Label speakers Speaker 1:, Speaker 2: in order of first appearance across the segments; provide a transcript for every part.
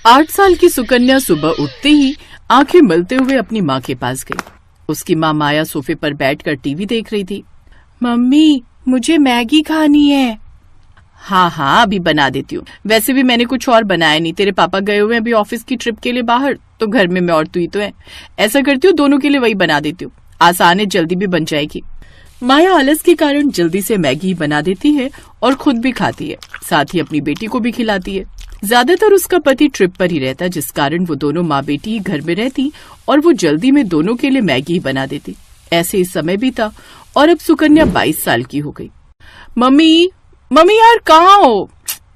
Speaker 1: 8 साल की सुकन्या सुबह उठते ही आंखें मलते हुए अपनी माँ के पास गई। उसकी माँ माया सोफे पर बैठकर टीवी देख रही थी। मम्मी, मुझे मैगी खानी है। हाँ, अभी बना देती हूँ। वैसे भी मैंने कुछ और बनाया नहीं, तेरे पापा गए हुए हैं अभी ऑफिस की ट्रिप के लिए बाहर, तो घर में मैं और तू ही तो है। ऐसा करती हूँ, दोनों के लिए वही बना देती हूँ, आसान है, जल्दी भी बन जाएगी। माया आलस के कारण जल्दी से मैगी बना देती है और खुद भी खाती है, साथ ही अपनी बेटी को भी खिलाती है। ज्यादातर उसका पति ट्रिप पर ही रहता, जिस कारण वो दोनों माँ बेटी ही घर में रहती और वो जल्दी में दोनों के लिए मैगी बना देती। ऐसे ही समय बीता और अब सुकन्या 22 साल की हो गई। मम्मी यार कहाँ हो?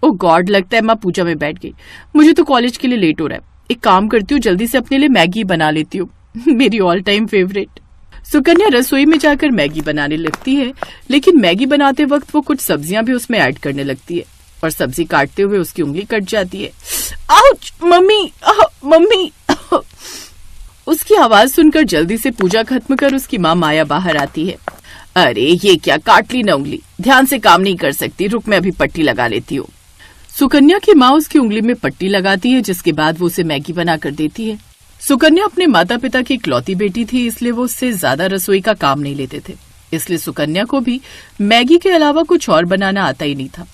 Speaker 1: ओ गॉड, लगता है माँ पूजा में बैठ गई। मुझे तो कॉलेज के लिए लेट हो रहा है। एक काम करती हूँ, जल्दी से अपने लिए मैगी बना लेती हूँ। मेरी ऑल टाइम फेवरेट। सुकन्या रसोई में जाकर मैगी बनाने लगती है, लेकिन मैगी बनाते वक्त वो कुछ सब्जियां भी उसमें ऐड करने लगती है और सब्जी काटते हुए उसकी उंगली कट जाती है। Ouch mummy. उसकी आवाज सुनकर जल्दी से पूजा खत्म कर उसकी माँ माया बाहर आती है। अरे ये क्या, काट ली ना उंगली, ध्यान से काम नहीं कर सकती, रुक मैं अभी पट्टी लगा लेती हूँ। सुकन्या की माँ उसकी उंगली में पट्टी लगाती है, जिसके बाद वो उसे मैगी बना कर देती है। सुकन्या अपने माता पिता की इकलौती बेटी थी, इसलिए वो उससे ज्यादा रसोई का काम नहीं लेते थे, इसलिए सुकन्या को भी मैगी के अलावा कुछ और बनाना आता ही नहीं था।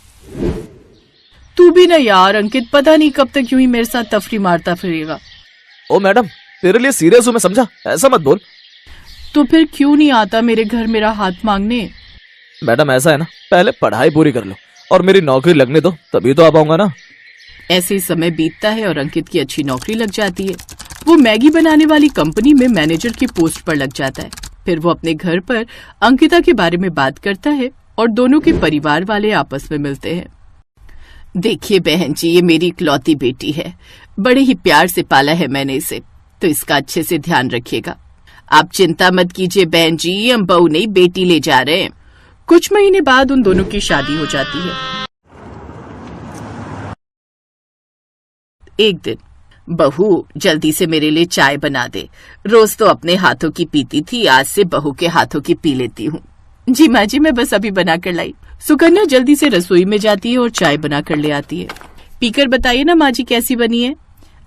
Speaker 1: तू भी ना यार अंकित, पता नहीं कब तक यूं ही मेरे साथ तफरी मारता फिरेगा।
Speaker 2: ओ मैडम, तेरे लिए सीरियस हूँ मैं, समझा? ऐसा मत बोल।
Speaker 1: तो फिर क्यों नहीं आता मेरे घर मेरा हाथ मांगने?
Speaker 2: मैडम ऐसा है ना, पहले पढ़ाई पूरी कर लो और मेरी नौकरी लगने दो, तभी तो आ पाऊंगा ना।
Speaker 1: ऐसे ही समय बीतता है और अंकित की अच्छी नौकरी लग जाती है। वो मैगी बनाने वाली कंपनी में मैनेजर की पोस्ट पर लग जाता है। फिर वो अपने घर पर अंकिता के बारे में बात करता है और दोनों के परिवार वाले आपस में मिलते हैं। देखिए बहन जी, ये मेरी इकलौती बेटी है, बड़े ही प्यार से पाला है मैंने इसे, तो इसका अच्छे से ध्यान रखिएगा। आप चिंता मत कीजिए बहन जी, हम बहू नहीं बेटी ले जा रहे हैं। कुछ महीने बाद उन दोनों की शादी हो जाती है। एक दिन, बहू जल्दी से मेरे लिए चाय बना दे, रोज तो अपने हाथों की पीती थी, आज से बहू के हाथों की पी लेती हूँ। जी माँ जी, मैं बस अभी बना कर लाई। सुकन्या जल्दी से रसोई में जाती है और चाय बना कर ले आती है। पीकर बताइए ना माँ जी कैसी बनी है।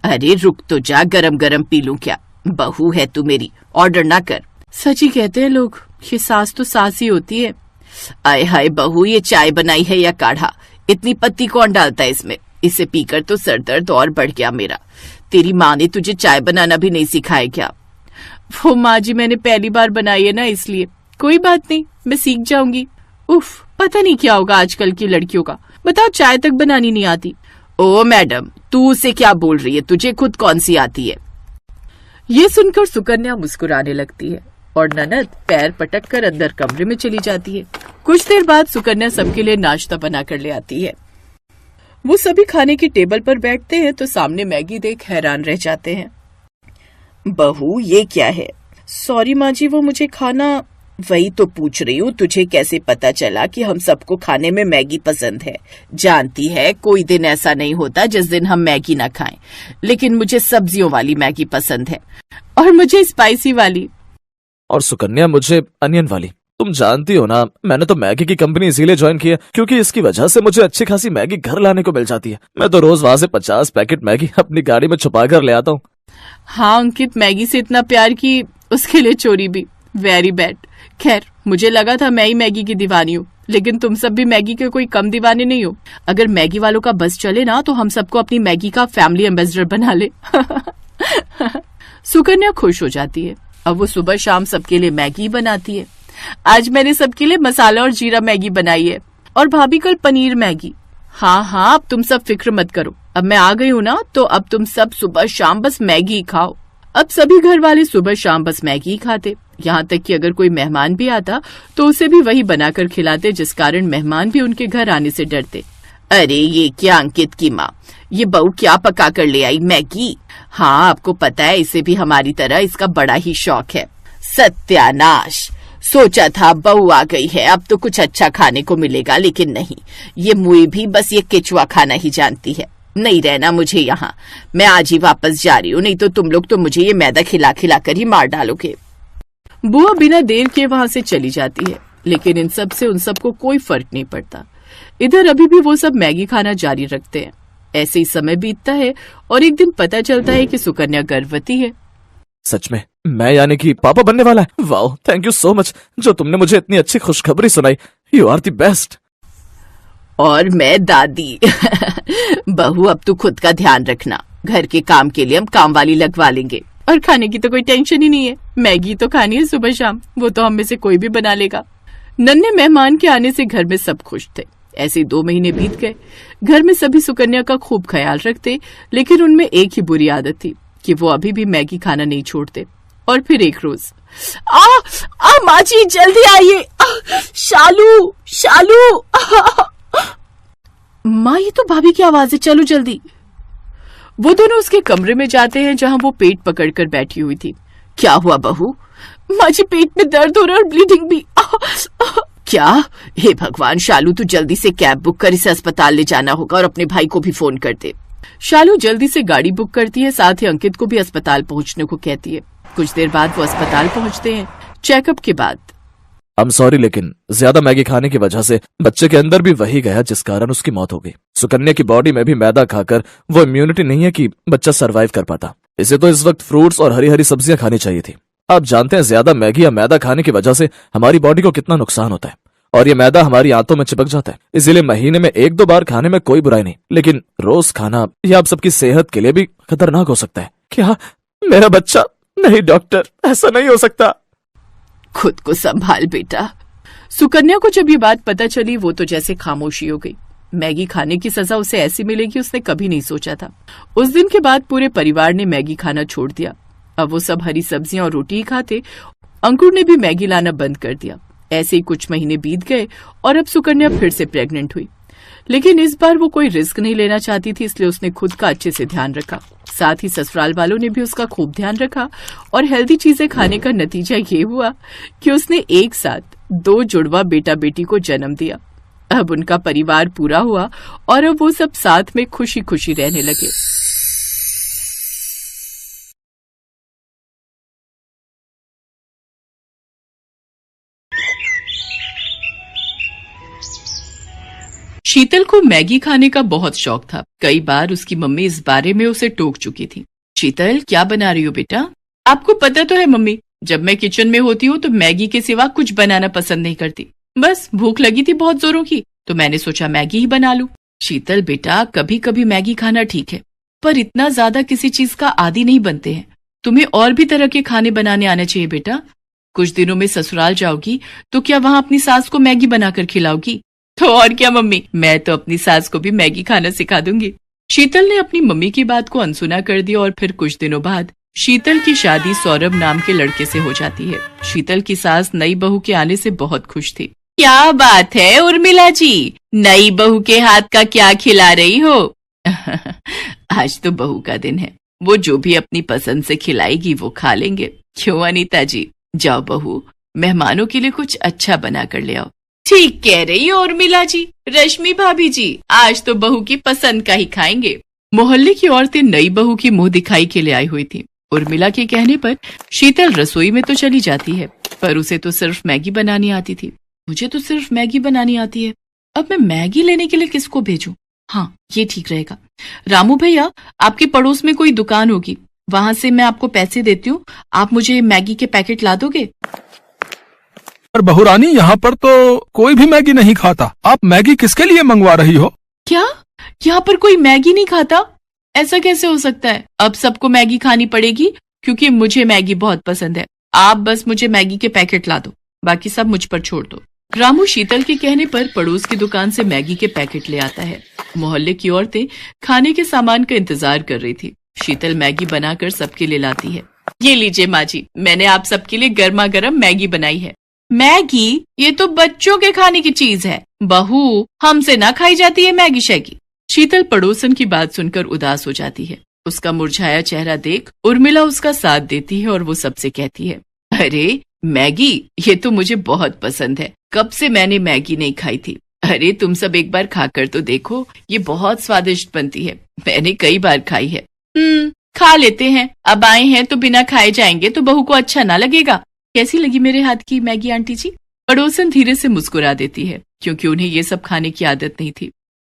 Speaker 1: अरे रुक तो जा, गरम गरम पी लूं क्या, बहू है तू मेरी, ऑर्डर ना कर। सच ही कहते हैं लोग, ये सास तो सास ही होती है। आय हाय बहू, ये चाय बनाई है या काढ़ा, इतनी पत्ती कौन डालता है इसमें? इसे पीकर तो सर दर्द और बढ़ गया मेरा। तेरी माँ ने तुझे चाय बनाना भी नहीं सिखाया क्या? वो माँ जी, मैंने पहली बार बनाई है ना, इसलिए। कोई बात नहीं, मैं सीख जाऊंगी। उफ, पता नहीं क्या होगा आजकल की लड़कियों का, बताओ चाय तक बनानी नहीं आती। ओ मैडम, तू उसे क्या बोल रही है, तुझे खुद कौन सी आती है? ये सुनकर सुकन्या मुस्कुराने लगती है और ननद पैर पटक कर अंदर कमरे में चली जाती है। कुछ देर बाद सुकन्या सबके लिए नाश्ता बना कर ले आती है। वो सभी खाने की टेबल पर बैठते हैं तो सामने मैगी देख हैरान रह जाते हैं। बहू ये क्या है? सॉरी माँ जी, वो मुझे खाना। वही तो पूछ रही हूँ, तुझे कैसे पता चला कि हम सबको खाने में मैगी पसंद है? जानती है कोई दिन ऐसा नहीं होता जिस दिन हम मैगी ना खाएं, लेकिन मुझे सब्जियों वाली मैगी पसंद है और मुझे स्पाइसी वाली।
Speaker 2: और सुकन्या मुझे अनियन वाली। तुम जानती हो ना, मैंने तो मैगी की कंपनी इसीलिए ज्वाइन की है क्योंकि इसकी वजह से मुझे अच्छी खासी मैगी घर लाने को मिल जाती है। मैं तो रोज वहाँ से 50 पैकेट मैगी अपनी गाड़ी में छुपा कर ले आता हूँ।
Speaker 1: हाँ अंकित, मैगी से इतना प्यार की उसके लिए चोरी भी, वेरी बैड। खैर, मुझे लगा था मैं ही मैगी की दीवानी हूँ, लेकिन तुम सब भी मैगी के कोई कम दीवाने नहीं हो। अगर मैगी वालों का बस चले ना तो हम सबको अपनी मैगी का फैमिली एम्बेसडर बना ले। सुकन्या खुश हो जाती है। अब वो सुबह शाम सबके लिए मैगी बनाती है। आज मैंने सबके लिए मसाला और जीरा मैगी बनाई है और भाभी कल पनीर मैगी। हाँ, अब तुम सब फिक्र मत करो, अब मैं आ गई हूँ ना, तो अब तुम सब सुबह शाम बस मैगी ही खाओ। अब सभी घर वाले सुबह शाम बस मैगी ही खाते, यहाँ तक कि अगर कोई मेहमान भी आता तो उसे भी वही बनाकर खिलाते, जिस कारण मेहमान भी उनके घर आने से डरते। अरे ये क्या अंकित की माँ, ये बहू क्या पका कर ले आई, मैगी? हाँ आपको पता है, इसे भी हमारी तरह इसका बड़ा ही शौक है। सत्यानाश, सोचा था बहू आ गई है अब तो कुछ अच्छा खाने को मिलेगा, लेकिन नहीं, ये मुई भी बस ये केचुआ खाना ही जानती है। नहीं रहना मुझे यहाँ, मैं आज ही वापस जा रही हूँ, नहीं तो तुम लोग तो मुझे ये मैदा खिला खिला कर ही मार डालोगे। बुआ बिना देर के वहां से चली जाती है, लेकिन इन सब से उन सबको कोई फर्क नहीं पड़ता। इधर अभी भी वो सब मैगी खाना जारी रखते हैं। ऐसे ही समय बीतता है और एक दिन पता चलता है कि सुकन्या गर्भवती है।
Speaker 2: सच में मैं यानी कि पापा बनने वाला है। Wow, thank you so much जो तुमने मुझे इतनी अच्छी खुशखबरी सुनाई। You are the best.
Speaker 1: और मैं दादी। बहू, अब तू खुद का ध्यान रखना। घर के काम के लिए हम काम वाली लगवा लेंगे और खाने की तो कोई टेंशन ही नहीं है। मैगी तो खानी है सुबह शाम, वो तो हम में से कोई भी बना लेगा। नन्हे मेहमान के आने से घर में सब खुश थे। ऐसे 2 महीने बीत गए। घर में सभी सुकन्या का खूब ख्याल रखते, लेकिन उनमें एक ही बुरी आदत थी कि वो अभी भी मैगी खाना नहीं छोड़ते। और फिर एक रोज, माँ जी जल्दी आइए, शालू शालू। माँ, ये तो भाभी की आवाज है, चलो जल्दी। वो दोनों उसके कमरे में जाते हैं जहां वो पेट पकड़कर बैठी हुई थी। क्या हुआ बहू? माँ जी, पेट में दर्द हो रहा है और ब्लीडिंग भी। क्या? हे भगवान शालू, तू जल्दी से कैब बुक कर, इसे अस्पताल ले जाना होगा और अपने भाई को भी फोन कर दे। शालू जल्दी से गाड़ी बुक करती है, साथ ही अंकित को भी अस्पताल पहुंचने को कहती है। कुछ देर बाद वो अस्पताल पहुंचते हैं। चेकअप के बाद,
Speaker 2: आई एम सॉरी, लेकिन ज्यादा मैगी खाने की वजह से बच्चे के अंदर भी वही गया जिस कारण उसकी मौत हो गई। सुकन्या की बॉडी में भी मैदा खाकर वो इम्यूनिटी नहीं है कि बच्चा सरवाइव कर पाता। इसे तो इस वक्त फ्रूट्स और हरी हरी सब्जियां खानी चाहिए थी। आप जानते हैं ज्यादा मैगी या मैदा खाने की वजह से हमारी बॉडी को कितना नुकसान होता है, और ये मैदा हमारी आंतों में चिपक जाता है। इसीलिए महीने में 1-2 बार खाने में कोई बुराई नहीं, लेकिन रोज खाना यह आप सबकी सेहत के लिए भी खतरनाक हो सकता है। क्या मेरा बच्चा? नहीं डॉक्टर, ऐसा नहीं हो सकता।
Speaker 1: खुद को संभाल बेटा। सुकन्या को जब ये बात पता चली, वो तो जैसे खामोशी हो गई। मैगी खाने की सजा उसे ऐसी मिलेगी उसने कभी नहीं सोचा था। उस दिन के बाद पूरे परिवार ने मैगी खाना छोड़ दिया। अब वो सब हरी सब्जियां और रोटी ही खाते। अंकुर ने भी मैगी लाना बंद कर दिया। ऐसे ही कुछ महीने बीत गए और अब सुकन्या फिर से प्रेग्नेंट हुई, लेकिन इस बार वो कोई रिस्क नहीं लेना चाहती थी, इसलिए उसने खुद का अच्छे से ध्यान रखा। साथ ही ससुराल वालों ने भी उसका खूब ध्यान रखा और हेल्दी चीजें खाने का नतीजा ये हुआ कि उसने एक साथ 2 जुड़वा बेटा बेटी को जन्म दिया। अब उनका परिवार पूरा हुआ और अब वो सब साथ में खुशी खुशी रहने लगे। शीतल को मैगी खाने का बहुत शौक था। कई बार उसकी मम्मी इस बारे में उसे टोक चुकी थी। शीतल, क्या बना रही हो बेटा? आपको पता तो है मम्मी, जब मैं किचन में होती हूँ तो मैगी के सिवा कुछ बनाना पसंद नहीं करती। बस भूख लगी थी बहुत जोरों की, तो मैंने सोचा मैगी ही बना लूं। शीतल बेटा, कभी कभी मैगी खाना ठीक है, पर इतना ज्यादा किसी चीज का आदी नहीं बनते हैं। तुम्हें और भी तरह के खाने बनाने आने चाहिए बेटा। कुछ दिनों में ससुराल जाओगी तो क्या वहाँ अपनी सास को मैगी बनाकर खिलाओगी? तो और क्या मम्मी, मैं तो अपनी सास को भी मैगी खाना सिखा दूंगी। शीतल ने अपनी मम्मी की बात को अनसुना कर दिया और फिर कुछ दिनों बाद शीतल की शादी सौरभ नाम के लड़के से हो जाती है। शीतल की सास नई बहू के आने से बहुत खुश थी। क्या बात है उर्मिला जी, नई बहू के हाथ का क्या खिला रही हो? आज तो बहू का दिन है, वो जो भी अपनी पसंद से खिलाएगी वो खा लेंगे। क्यों अनीता जी? जाओ बहू, मेहमानों के लिए कुछ अच्छा बना कर ले आओ। ठीक कह रही हो उर्मिला जी। रश्मि भाभी जी, आज तो बहू की पसंद का ही खाएंगे। मोहल्ले की औरतें नई बहू की मुंह दिखाई के लिए आई हुई थी। उर्मिला के कहने पर शीतल रसोई में तो चली जाती है, पर उसे तो सिर्फ मैगी बनानी आती थी। मुझे तो सिर्फ मैगी बनानी आती है, अब मैं मैगी लेने के लिए किसको भेजूं? हाँ, ये ठीक रहेगा। रामू भैया, आपके पड़ोस में कोई दुकान होगी, वहां से मैं आपको पैसे देती हूँ, आप मुझे मैगी के पैकेट ला दोगे?
Speaker 3: पर बहुरानी, यहाँ पर तो कोई भी मैगी नहीं खाता। आप मैगी किसके लिए मंगवा रही हो?
Speaker 1: क्या यहाँ पर कोई मैगी नहीं खाता? ऐसा कैसे हो सकता है? अब सबको मैगी खानी पड़ेगी क्योंकि मुझे मैगी बहुत पसंद है। आप बस मुझे मैगी के पैकेट ला दो, बाकी सब मुझ पर छोड़ दो। रामू शीतल के कहने पर पड़ोस की दुकान से मैगी के पैकेट ले आता है। मोहल्ले की औरतें खाने के सामान का इंतजार कर रही थी। शीतल मैगी बनाकर सबके लिए लाती है। ये लीजिए माँ जी, मैंने आप सबके लिए गर्मा गर्म मैगी बनाई है। मैगी? ये तो बच्चों के खाने की चीज है बहू, हमसे ना खाई जाती है मैगी शैगी। शीतल पड़ोसन की बात सुनकर उदास हो जाती है। उसका मुरझाया चेहरा देख उर्मिला उसका साथ देती है और वो सबसे कहती है, अरे मैगी, ये तो मुझे बहुत पसंद है, कब से मैंने मैगी नहीं खाई थी। अरे तुम सब एक बार खाकर तो देखो, ये बहुत स्वादिष्ट बनती है, मैंने कई बार खाई है। खा लेते हैं, अब आए हैं तो बिना खाए जाएंगे तो बहू को अच्छा ना लगेगा। कैसी लगी मेरे हाथ की मैगी आंटी जी? पड़ोसन धीरे से मुस्कुरा देती है, क्योंकि उन्हें ये सब खाने की आदत नहीं थी।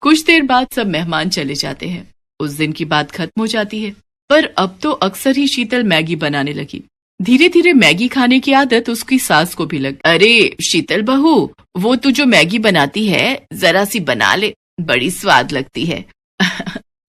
Speaker 1: कुछ देर बाद सब मेहमान चले जाते हैं। उस दिन की बात खत्म हो जाती है। पर अब तो अक्सर ही शीतल मैगी बनाने लगी। धीरे धीरे मैगी खाने की आदत उसकी सास को भी लगी। अरे शीतल बहू, वो तू जो मैगी बनाती है जरा सी बना ले, बड़ी स्वाद लगती है।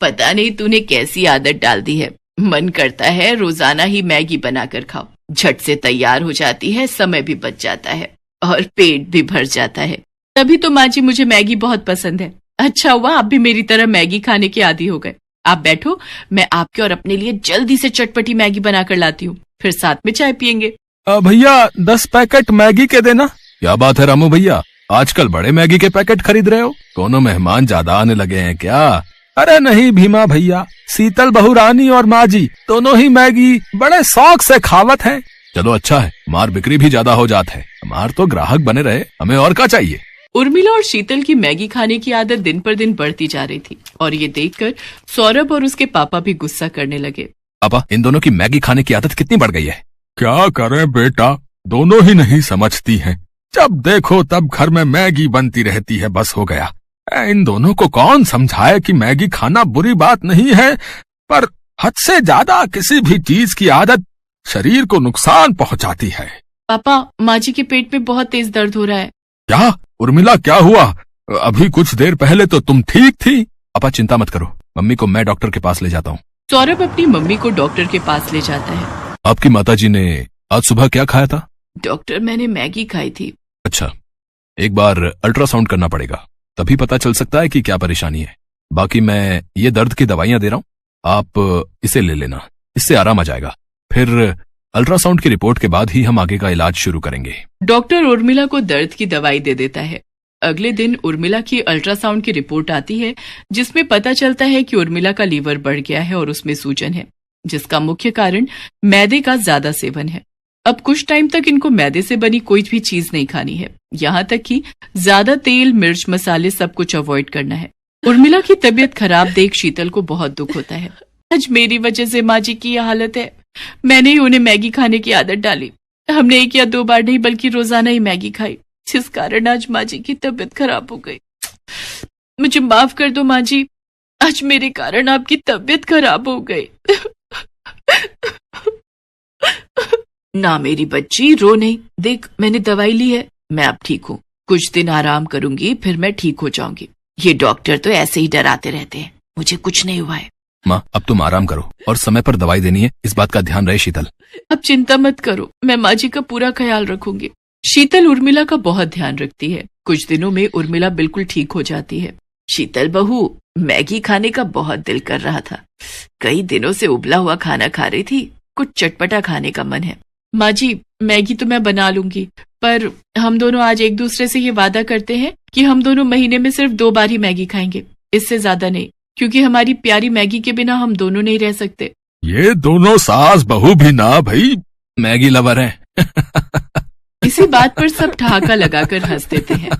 Speaker 1: पता नहीं तूने कैसी आदत डाल दी है, मन करता है रोजाना ही मैगी बनाकर खाओ। झट से तैयार हो जाती है, समय भी बच जाता है और पेट भी भर जाता है। तभी तो माँ जी मुझे मैगी बहुत पसंद है। अच्छा हुआ आप भी मेरी तरह मैगी खाने के आदी हो गए। आप बैठो, मैं आपके और अपने लिए जल्दी से चटपटी मैगी बनाकर लाती हूँ, फिर साथ में चाय पियेंगे।
Speaker 3: भैया 10 पैकेट मैगी के देना। क्या बात है रामू भैया, आजकल बड़े मैगी के पैकेट खरीद रहे हो? दोनों मेहमान ज्यादा आने लगे हैं क्या? अरे नहीं भीमा भैया, शीतल बहू रानी और माँ जी दोनों ही मैगी बड़े शौक से खावत हैं। चलो अच्छा है, हमार बिक्री भी ज्यादा हो जात है, हमार तो ग्राहक बने रहे, हमें और क्या चाहिए।
Speaker 1: उर्मिला और शीतल की मैगी खाने की आदत दिन पर दिन बढ़ती जा रही थी और ये देखकर सौरभ और उसके पापा भी गुस्सा करने लगे।
Speaker 3: पापा, इन दोनों की मैगी खाने की आदत कितनी बढ़ गई है। क्या करें बेटा, दोनों ही नहीं समझती हैं। जब देखो तब घर में मैगी बनती रहती है, बस हो गया। इन दोनों को कौन समझाए कि मैगी खाना बुरी बात नहीं है, पर हद से ज्यादा किसी भी चीज की आदत शरीर को नुकसान पहुंचाती है।
Speaker 1: पापा, माँ जी के पेट में बहुत तेज दर्द हो रहा है।
Speaker 3: क्या उर्मिला, क्या हुआ? अभी कुछ देर पहले तो तुम ठीक थी। पापा चिंता मत करो, मम्मी को मैं डॉक्टर के पास ले जाता हूँ।
Speaker 1: सौरभ अपनी मम्मी को डॉक्टर के पास ले जाता है।
Speaker 3: आपकी माताजी ने आज सुबह क्या खाया था?
Speaker 1: डॉक्टर, मैंने मैगी खाई थी।
Speaker 3: अच्छा, एक बार अल्ट्रासाउंड करना पड़ेगा, तभी पता चल सकता है कि क्या परेशानी है। बाकी मैं ये दर्द की दवाइयां दे रहा हूँ, आप इसे ले लेना, इससे आराम आ जाएगा। फिर अल्ट्रासाउंड की रिपोर्ट के बाद ही हम आगे का इलाज शुरू करेंगे।
Speaker 1: डॉक्टर उर्मिला को दर्द की दवाई दे देता है। अगले दिन उर्मिला की अल्ट्रासाउंड की रिपोर्ट आती है, जिसमें पता चलता है कि उर्मिला का लीवर बढ़ गया है और उसमें सूजन है, जिसका मुख्य कारण मैदे का ज्यादा सेवन है। अब कुछ टाइम तक इनको मैदे से बनी कोई भी चीज नहीं खानी है, यहाँ तक कि ज्यादा तेल, मिर्च, मसाले सब कुछ अवॉइड करना है। उर्मिला की तबीयत खराब देख शीतल को बहुत दुख होता है। आज मेरी वजह से माँ जी की यह हालत है। मैंने ही उन्हें मैगी खाने की आदत डाली। हमने 1 या 2 बार नहीं बल्कि रोजाना ही मैगी खाई, जिस कारण आज माँ जी की तबीयत खराब हो गई। मुझे माफ कर दो माँ जी, आज मेरे कारण आपकी तबीयत खराब हो गई। ना मेरी बच्ची, रो नहीं, देख मैंने दवाई ली है, मैं अब ठीक हूँ। कुछ दिन आराम करूंगी, फिर मैं ठीक हो जाऊंगी। ये डॉक्टर तो ऐसे ही डराते रहते हैं, मुझे कुछ नहीं हुआ है।
Speaker 3: माँ, अब तुम आराम करो और समय पर दवाई देनी है, इस बात का ध्यान रहे शीतल।
Speaker 1: अब चिंता मत करो, मैं माँ जी का पूरा ख्याल रखूंगी। शीतल उर्मिला का बहुत ध्यान रखती है। कुछ दिनों में उर्मिला बिल्कुल ठीक हो जाती है। शीतल बहू, मैगी खाने का बहुत दिल कर रहा था, कई दिनों से उबला हुआ खाना खा रही थी, कुछ चटपटा खाने का मन है। माँ जी, मैगी तो मैं बना लूंगी, पर हम दोनों आज एक दूसरे से ये वादा करते हैं कि हम दोनों महीने में सिर्फ 2 बार ही मैगी खाएंगे, इससे ज्यादा नहीं, क्योंकि हमारी प्यारी मैगी के बिना हम दोनों नहीं रह सकते।
Speaker 3: ये दोनों सास बहू भी ना भाई मैगी लवर हैं।
Speaker 1: इसी बात पर सब ठहाका लगाकर हंस देते हैं।